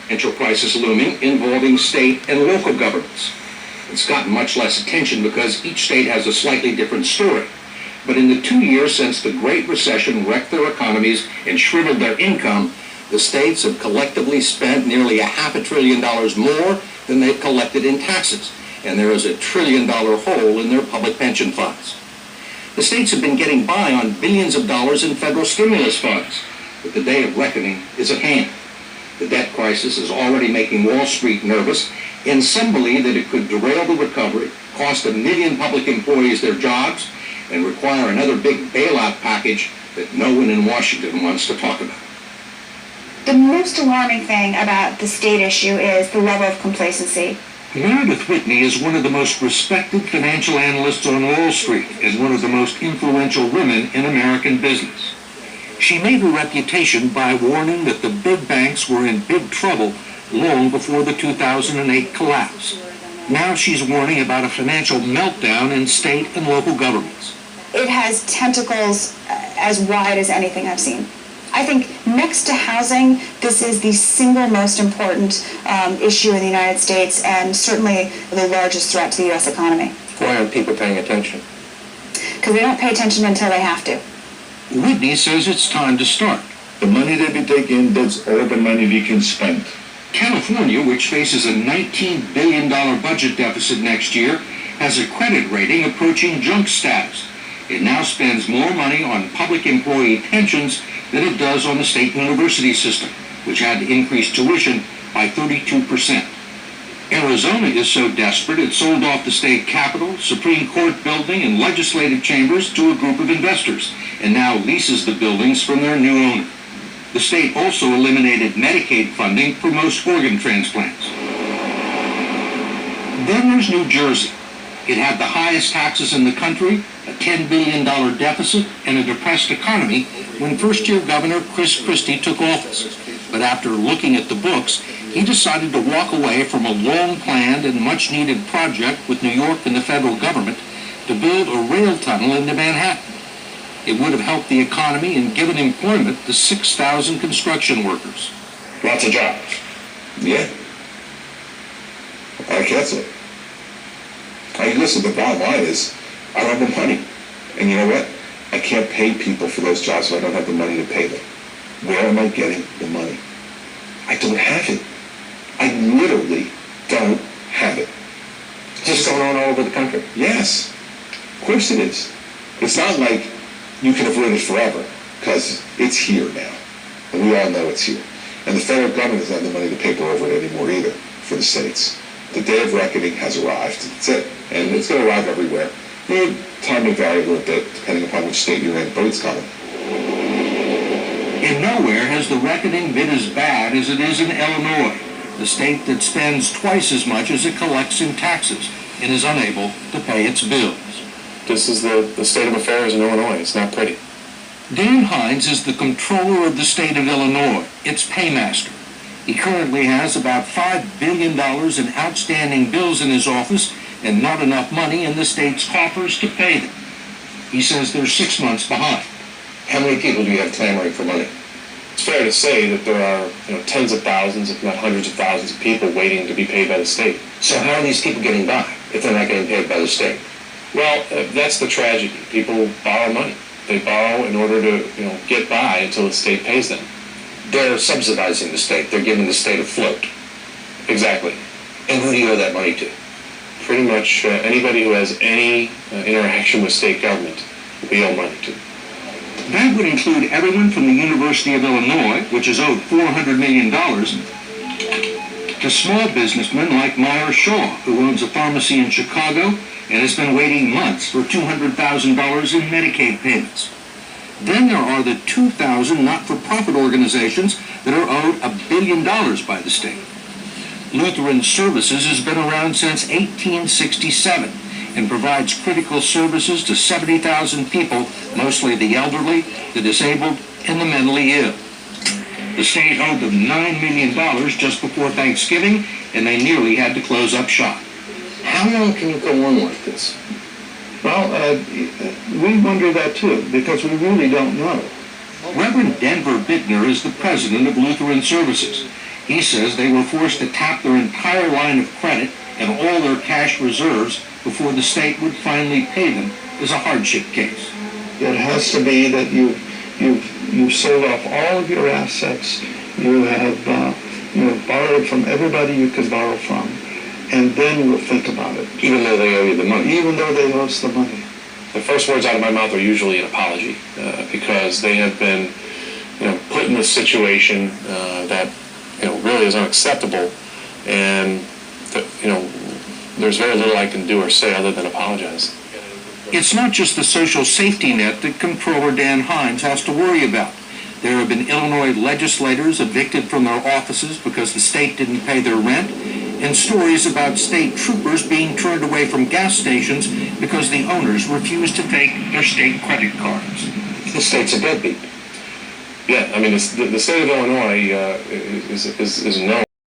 financial crisis looming involving state and local governments. It's gotten much less attention because each state has a slightly different story. But in the 2 years since the Great Recession wrecked their economies and shriveled their income, the states have collectively spent nearly $500 billion more than they've collected in taxes, and there is $1 trillion hole in their public pension funds. The states have been getting by on billions of dollars in federal stimulus funds, but the day of reckoning is at hand. The debt crisis is already making Wall Street nervous, and some believe that it could derail the recovery, cost 1 million public employees their jobs, and require another big bailout package that no one in Washington wants to talk about. The most alarming thing about the state issue is the level of complacency. Meredith Whitney is one of the most respected financial analysts on Wall Street and one of the most influential women in American business. She made her reputation by warning that the big banks were in big trouble long before the 2008 collapse. Now she's warning about a financial meltdown in state and local governments. It has tentacles as wide as anything I've seen. I think next to housing, this is the single most important issue in the United States and certainly the largest threat to the U.S. economy. Why aren't people paying attention? Because they don't pay attention until they have to. Whitney says it's time to start. The money that we take in, that's all the money we can spend. California, which faces a $19 billion budget deficit next year, has a credit rating approaching junk status. It now spends more money on public employee pensions than it does on the state university system, which had to increase tuition by 32%. Arizona is so desperate it sold off the state capitol, Supreme Court building, and legislative chambers to a group of investors, and now leases the buildings from their new owner. The state also eliminated Medicaid funding for most organ transplants. Then there's New Jersey. It had the highest taxes in the country, a $10 billion deficit, and a depressed economy when first-year Governor Chris Christie took office. But after looking at the books, he decided to walk away from a long-planned and much-needed project with New York and the federal government to build a rail tunnel into Manhattan. It would have helped the economy and given employment to 6,000 construction workers. Lots of jobs. Yeah. I guess so. Listen, the bottom line is, I don't have the money. And you know what? I can't pay people for those jobs, so I don't have the money to pay them. Where am I getting the money? I don't have it. I literally don't have it. It's just going on all over the country. Yes. Of course it is. It's not like you can avoid it forever, because it's here now. And we all know it's here. And the federal government doesn't have the money to paper over it anymore either for the states. The day of reckoning has arrived. That's it. And it's going to arrive everywhere. Time may vary a little bit, depending upon which state you're in, but it's coming. And nowhere has the reckoning been as bad as it is in Illinois, the state that spends twice as much as it collects in taxes and is unable to pay its bills. This is the state of affairs in Illinois. It's not pretty. Dan Hines is the comptroller of the state of Illinois, its paymaster. He currently has about $5 billion in outstanding bills in his office and not enough money in the state's coffers to pay them. He says they're 6 months behind. How many people do you have clamoring for money? It's fair to say that there are tens of thousands, if not hundreds of thousands of people waiting to be paid by the state. So how are these people getting by if they're not getting paid by the state? Well, that's the tragedy. People borrow money. They borrow in order to get by until the state pays them. They're subsidizing the state. They're giving the state a float. Exactly. And who do you owe that money to? Pretty much anybody who has any interaction with state government, we owe money to. That would include everyone from the University of Illinois, which is owed $400 million, to small businessmen like Meyer Shaw, who owns a pharmacy in Chicago and has been waiting months for $200,000 in Medicaid payments. Then there are the 2,000 not-for-profit organizations that are owed $1 billion by the state. Lutheran Services has been around since 1867 and provides critical services to 70,000 people, mostly the elderly, the disabled, and the mentally ill. The state owed them $9 million just before Thanksgiving, and they nearly had to close up shop. How long can you go on like this? Well, we wonder that too, because we really don't know. Reverend Denver Bittner is the president of Lutheran Services. He says they were forced to tap their entire line of credit and all their cash reserves before the state would finally pay them as a hardship case. It has to be that you've sold off all of your assets, you have borrowed from everybody you could borrow from, and then we'll think about it. Even though they owe you the money. Even though they owe us the money. The first words out of my mouth are usually an apology, because they have been, put in this situation that, really is unacceptable, and there's very little I can do or say other than apologize. It's not just the social safety net that Comptroller Dan Hines has to worry about. There have been Illinois legislators evicted from their offices because the state didn't pay their rent, and stories about state troopers being turned away from gas stations because the owners refused to take their state credit cards. The state's a deadbeat. Yeah, I mean, the state of Illinois is known